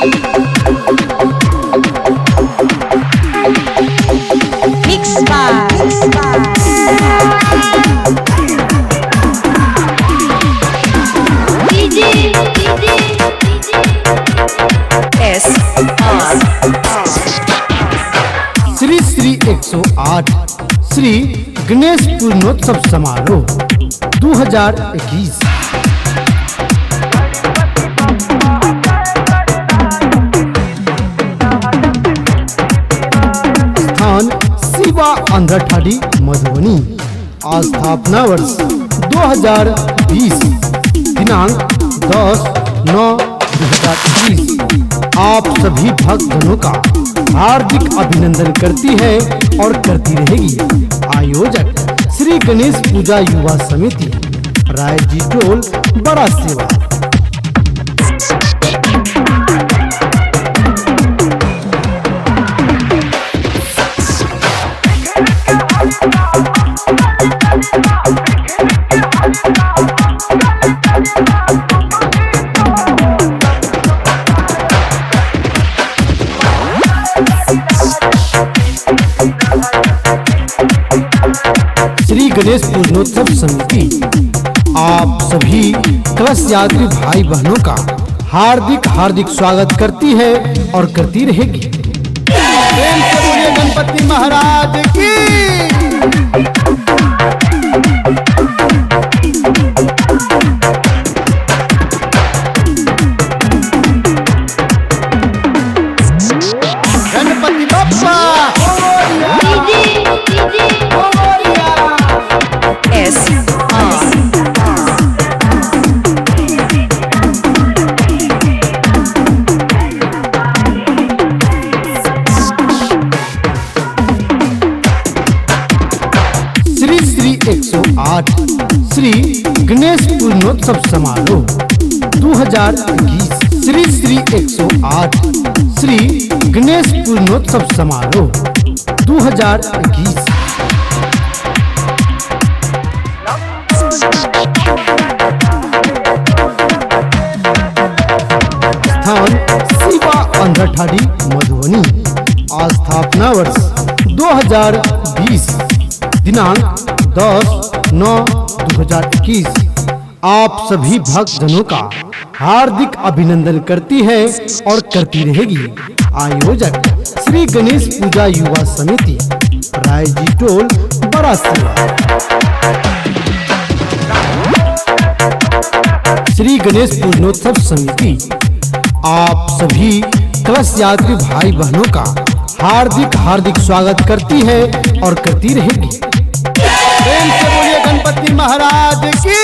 श्री श्री 108 श्री गणेश पूर्णोत्सव समारोह 2021। स्थान शिवा अंधठाड़ी मधुबनी। स्थापना वर्ष 2020। दिनांक 10/9/2021। आप सभी भक्तजनों का हार्दिक अभिनंदन करती है और करती रहेगी। आयोजक श्री गणेश पूजा युवा समिति, रायजी टोल, बड़ा सेवा। श्री गणेश पूजनोत्सव समिति आप सभी कलश यात्री भाई बहनों का हार्दिक स्वागत करती है और करती रहेगी। प्रेम से बोलिए गणपति महाराज की। गणपति बप्पा श्री श्री 108 श्री गणेश पूर्णोत्सव समारोह 2021। श्री श्री 108 श्री गणेश पूर्णोत्सव समारोह 2021। स्थान शिवा अंधठाड़ी मधुबनी। स्थापना वर्ष 2020। दिनांक 10/9/2021। आप सभी भक्तजनों का हार्दिक अभिनंदन करती है और करती रहेगी। आयोजक श्री गणेश पूजा युवा समिति, रायजी टोल, बड़ा सेवा। श्री गणेश पूजनोत्सव समिति आप सभी कलश यात्री भाई बहनों का हार्दिक स्वागत करती है और करती रहेगी। प्रेम से बोलिए गणपति महाराज की।